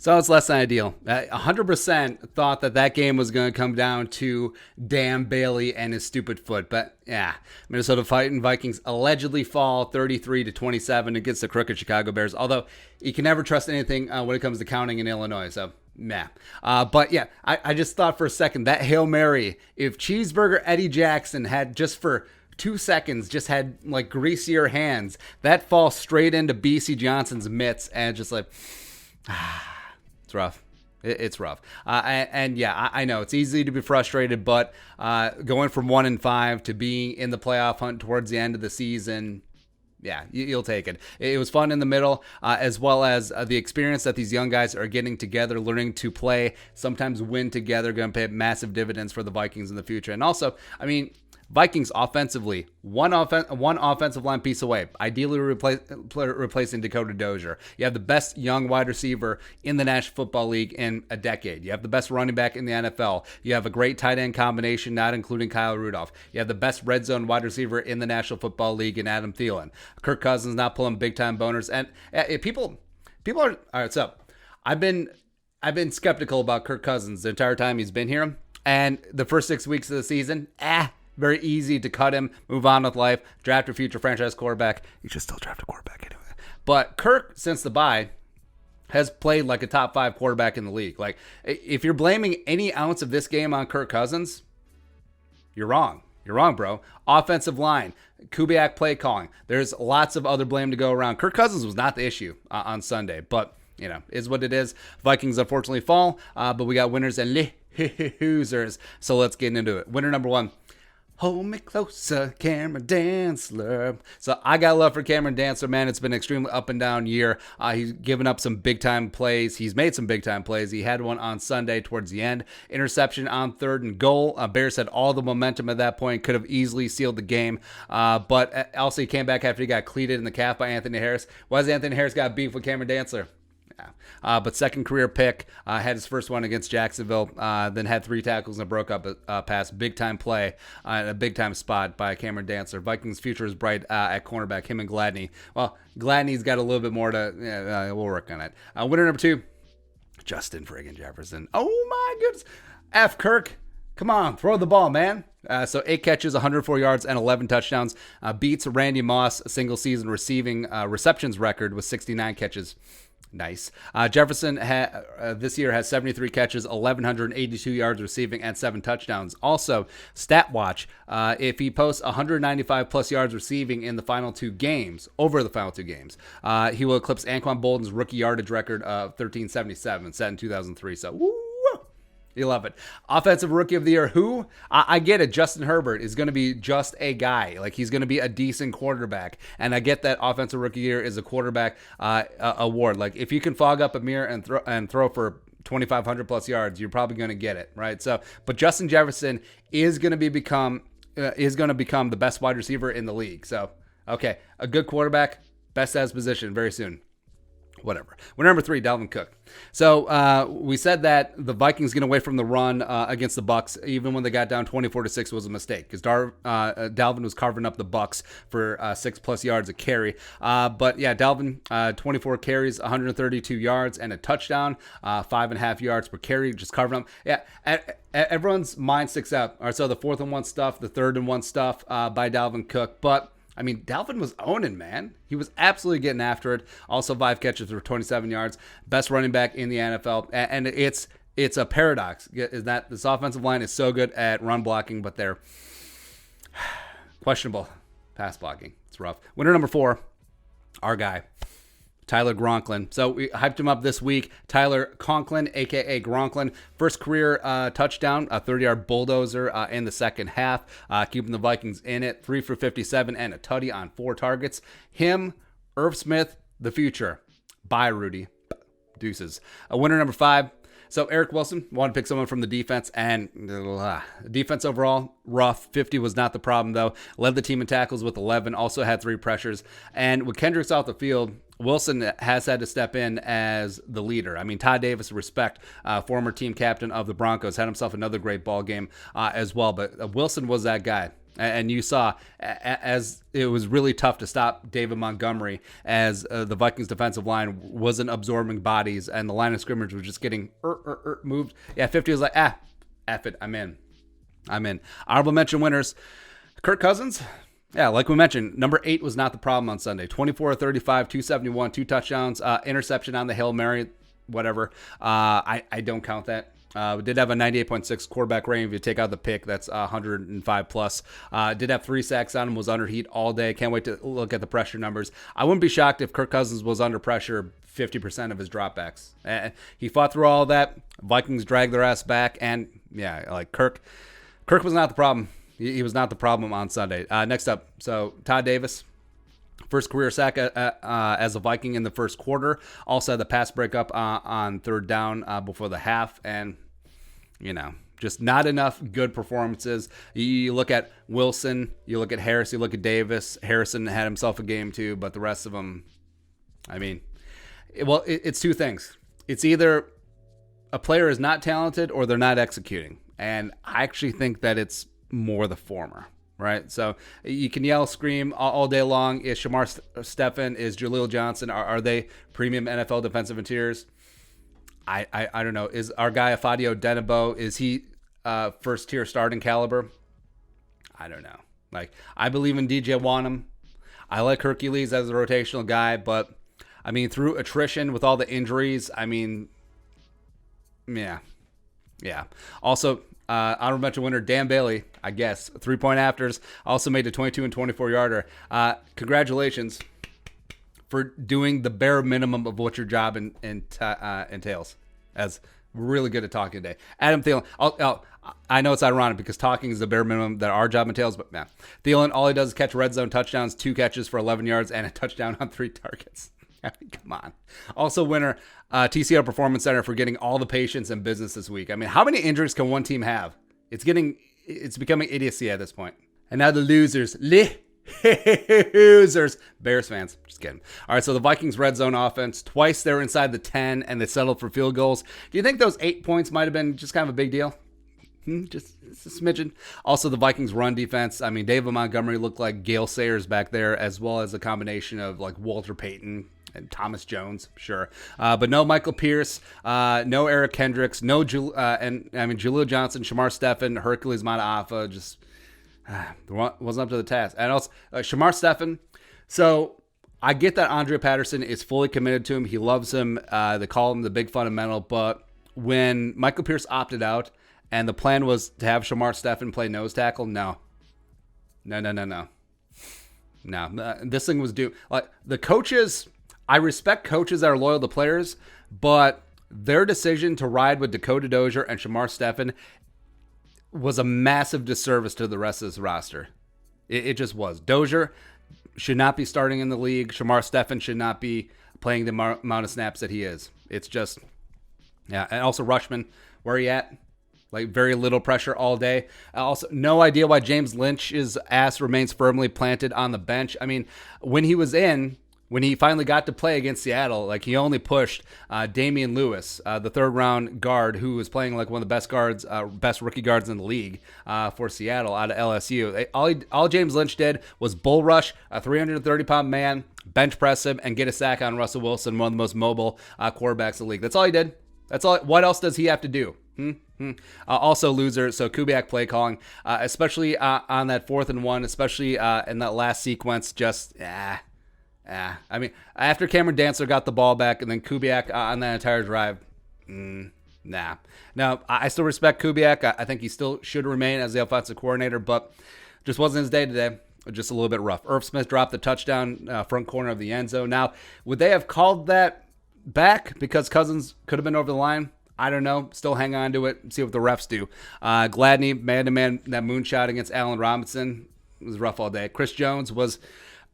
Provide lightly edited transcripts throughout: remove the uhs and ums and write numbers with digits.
So it's less than ideal. 100% thought that game was going to come down to Dan Bailey and his stupid foot. But yeah, Minnesota Vikings allegedly fall 33-27 against the crooked Chicago Bears. Although you can never trust anything when it comes to counting in Illinois. So nah. But yeah, I just thought for a second that Hail Mary, if Cheeseburger Eddie Jackson had just for 2 seconds just had like greasier hands, that falls straight into BC Johnson's mitts and just like, it's rough. It's rough. And yeah, I know it's easy to be frustrated, but going from 1-5 to being in the playoff hunt towards the end of the season, yeah, you'll take it. It was fun in the middle, as well as the experience that these young guys are getting together, learning to play, sometimes win together, going to pay massive dividends for the Vikings in the future. And also, I mean, Vikings offensively, one offensive line piece away, ideally replacing Dakota Dozier. You have the best young wide receiver in the National Football League in a decade. You have the best running back in the NFL. You have a great tight end combination, not including Kyle Rudolph. You have the best red zone wide receiver in the National Football League in Adam Thielen. Kirk Cousins not pulling big time boners. And people are all right. So I've been skeptical about Kirk Cousins the entire time he's been here, and the first 6 weeks of the season, very easy to cut him, move on with life, draft a future franchise quarterback. You should still draft a quarterback anyway. But Kirk, since the bye, has played like a top 5 quarterback in the league. Like, if you're blaming any ounce of this game on Kirk Cousins, you're wrong. You're wrong, bro. Offensive line, Kubiak play calling. There's lots of other blame to go around. Kirk Cousins was not the issue on Sunday, but, you know, is what it is. Vikings unfortunately fall, but we got winners and losers. So let's get into it. Winner number 1. Hold me closer, Cameron DANTZLER. So I got love for Cameron DANTZLER, man. It's been an extremely up and down year. He's given up some big time plays. He's made some big time plays. He had one on Sunday towards the end. Interception on 3rd and goal. Bears had all the momentum at that point. Could have easily sealed the game. But also he came back after he got cleated in the calf by Anthony Harris. Why has Anthony Harris got beef with Cameron DANTZLER? But second career pick, had his first one against Jacksonville, then had 3 tackles and a broke up pass. Big time play, a big time spot by Cameron DANTZLER. Vikings' future is bright at cornerback, him and Gladney. Well, Gladney's got a little bit more to, we'll work on it. Winner number 2, Justin friggin' Jefferson. Oh my goodness. F. Kirk. Come on, throw the ball, man. So 8 catches, 104 yards, and 11 touchdowns. Beats Randy Moss' single season receptions record with 69 catches. Nice. Jefferson this year has 73 catches, 1,182 yards receiving, and 7 touchdowns. Also, stat watch, if he posts 195 plus yards receiving in the final 2 games, over the final 2 games, he will eclipse Anquan Bolden's rookie yardage record of 1377, set in 2003. So, woo! You love it. Offensive Rookie of the Year, who? I get it. Justin Herbert is going to be just a guy. Like, he's going to be a decent quarterback. And I get that Offensive Rookie of the Year is a quarterback award. Like, if you can fog up a mirror and throw for 2,500 plus yards, you're probably going to get it, right? So, but Justin Jefferson is going to become the best wide receiver in the league. So, okay, a good quarterback, best as position very soon. Whatever. Winner number 3, Dalvin Cook. So we said that the Vikings getting away from the run against the Bucs, even when they got down 24-6, was a mistake because Dalvin was carving up the Bucs for 6+ yards a carry. But yeah, Dalvin 24 carries, 132 yards, and a touchdown, 5.5 yards per carry, just carving up. Yeah, everyone's mind sticks out. All right, so the 4th and 1 stuff, the 3rd and 1 stuff by Dalvin Cook, but I mean, Dalvin was owning, man. He was absolutely getting after it. Also 5 catches for 27 yards. Best running back in the NFL. And it's a paradox. Is that this offensive line is so good at run blocking, but they're questionable pass blocking. It's rough. Winner number 4, our guy, Tyler Gronklin. So we hyped him up this week. Tyler Conklin, a.k.a. Gronklin. First career touchdown, a 30-yard bulldozer in the second half, keeping the Vikings in it. 3 for 57 and a tutty on 4 targets. Him, Irv Smith, the future. Bye, Rudy. Deuces. Winner number 5. So Eric Wilson, wanted to pick someone from the defense, and defense overall, rough. 50 was not the problem, though. Led the team in tackles with 11, also had 3 pressures. And with Kendricks off the field, Wilson has had to step in as the leader. I mean, Todd Davis, respect, former team captain of the Broncos, had himself another great ball game as well. But Wilson was that guy. And you saw as it was really tough to stop David Montgomery as the Vikings defensive line wasn't absorbing bodies and the line of scrimmage was just getting moved. Yeah, 50 was like, F it, I'm in. Honorable mention winners, Kirk Cousins. Yeah, like we mentioned, number 8 was not the problem on Sunday. 24-35, 271, 2 touchdowns, interception on the Hail Mary, whatever. I don't count that. We did have a 98.6 quarterback rating. If you take out the pick, that's 105 plus. Did have 3 sacks on him, was under heat all day. Can't wait to look at the pressure numbers. I wouldn't be shocked if Kirk Cousins was under pressure 50% of his dropbacks. He fought through all of that. Vikings dragged their ass back. And yeah, like Kirk was not the problem. He was not the problem on Sunday. Next up, so Todd Davis. First career sack as a Viking in the first quarter. Also had the pass breakup on third down before the half. And, just not enough good performances. You look at Wilson, you look at Harris, you look at Davis. Harrison had himself a game too, but the rest of them, it's two things. It's either a player is not talented or they're not executing. And I actually think that it's more the former. Right, so you can yell, scream all day long. Is Shamar Stephen, is Jaleel Johnson, are they premium NFL defensive interiors? I don't know. Is our guy Afadio Denebo, is he first tier starting caliber? I don't know. Like, I believe in DJ Wanham. I like Hercules as a rotational guy, but through attrition with all the injuries, yeah. Also, honorable mention winner Dan Bailey, I guess, 3-point afters, also made a 22 and 24 yarder. Congratulations for doing the bare minimum of what your job entails. As really good at talking today, Adam Thielen. I know it's ironic because talking is the bare minimum that our job entails, but man, Thielen, all he does is catch red zone touchdowns, 2 catches for 11 yards, and a touchdown on 3 targets. Come on. Also winner, TCL Performance Center for getting all the patience and business this week. How many injuries can one team have? It's becoming idiocy at this point. And now the losers. Bears fans. Just kidding. All right, so the Vikings red zone offense. Twice they were inside the 10 and they settled for field goals. Do you think those 8 points might have been just kind of a big deal? Just a smidgen. Also, the Vikings run defense. David Montgomery looked like Gale Sayers back there, as well as a combination of like Walter Payton and Thomas Jones, sure. But no Michael Pierce, no Eric Kendricks, no Jaleel Johnson, Shamar Stephen, Hercules Mataafa, just wasn't up to the task. And also, Shamar Stephen. So I get that Andre Patterson is fully committed to him. He loves him. They call him the big fundamental. But when Michael Pierce opted out and the plan was to have Shamar Stephen play nose tackle, no. This thing was due. Like, the coaches, I respect coaches that are loyal to players, but their decision to ride with Dakota Dozier and Shamar Stephen was a massive disservice to the rest of this roster. It just was. Dozier should not be starting in the league. Shamar Stephen should not be playing the amount of snaps that he is. It's just, yeah. And also Rushman, where are you at? Like, very little pressure all day. Also, no idea why James Lynch's ass remains firmly planted on the bench. When he finally got to play against Seattle, like, he only pushed Damian Lewis, the third-round guard who was playing like one of the best rookie guards in the league for Seattle out of LSU. All James Lynch did was bull rush a 330-pound man, bench press him, and get a sack on Russell Wilson, one of the most mobile quarterbacks in the league. That's all he did. That's all. What else does he have to do? Also loser. So Kubiak play calling, especially on that 4th and 1, especially in that last sequence, just after Cameron Dantzler got the ball back and then Kubiak on that entire drive, nah. Now, I still respect Kubiak. I think he still should remain as the offensive coordinator, but just wasn't his day today. Just a little bit rough. Irv Smith dropped the touchdown front corner of the end zone. Now, would they have called that back because Cousins could have been over the line? I don't know. Still hang on to it and see what the refs do. Gladney, man-to-man, that moonshot against Allen Robinson was rough all day. Chris Jones was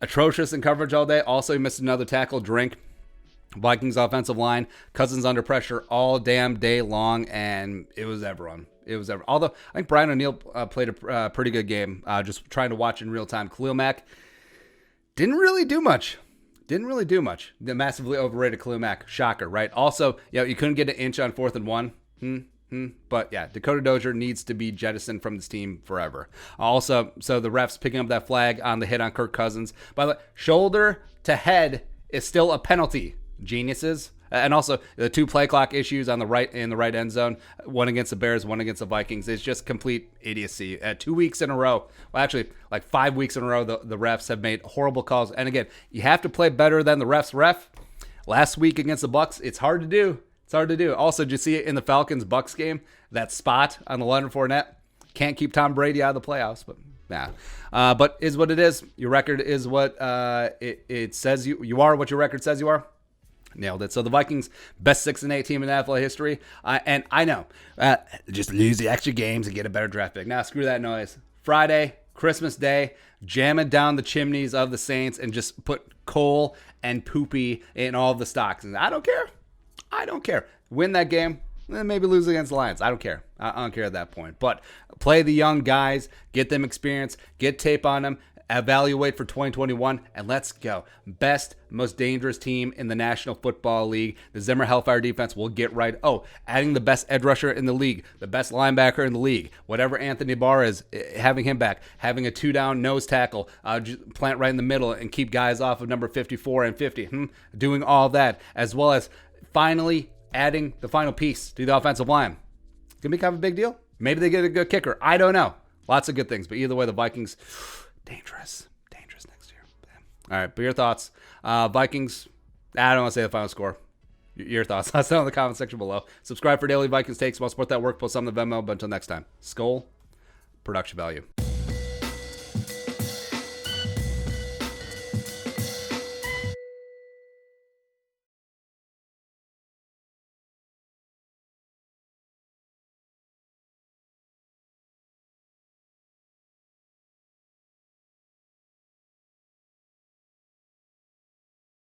atrocious in coverage all day. Also, he missed another tackle. Drink. Vikings offensive line. Cousins under pressure all damn day long, and it was everyone. Although, I think Brian O'Neill played a pretty good game, just trying to watch in real time. Khalil Mack didn't really do much. The massively overrated Khalil Mack. Shocker, right? Also, you couldn't get an inch on 4th and 1. But yeah, Dakota Dozier needs to be jettisoned from this team forever. Also, so the refs picking up that flag on the hit on Kirk Cousins. By the way, shoulder to head is still a penalty. Geniuses. And also the 2 play clock issues on the right end zone, one against the Bears, one against the Vikings. It's just complete idiocy. 2 weeks in a row, well, actually like 5 weeks in a row, the refs have made horrible calls. And again, you have to play better than the refs ref. Last week against the Bucs, it's hard to do. It's hard to do. Also, did you see it in the Falcons-Bucs game? That spot on the Leonard Fournette? Can't keep Tom Brady out of the playoffs, but nah. But is what it is. Your record is what it says you are, what your record says you are. Nailed it. So the Vikings, best 6-8 team in NFL history. And I know, just lose the extra games and get a better draft pick. Now, screw that noise. Friday, Christmas Day, jam it down the chimneys of the Saints and just put coal and poopy in all of the stocks. And I don't care. I don't care. Win that game, then maybe lose against the Lions. I don't care. I don't care at that point. But play the young guys, get them experience, get tape on them, evaluate for 2021, and let's go. Best, most dangerous team in the National Football League. The Zimmer Hellfire defense will get right. Oh, adding the best edge rusher in the league, the best linebacker in the league, whatever Anthony Barr is, having him back, having a 2-down nose tackle, plant right in the middle and keep guys off of number 54 and 50. Doing all that, as well as finally adding the final piece to the offensive line. It's going to be kind of a big deal. Maybe they get a good kicker. I don't know. Lots of good things. But either way, the Vikings, dangerous next year. All right, but your thoughts. Vikings, I don't want to say the final score. Your thoughts. Let us know in the comment section below. Subscribe for daily Vikings takes. We'll support that work. Post on the Venmo. But until next time, Skull, production value.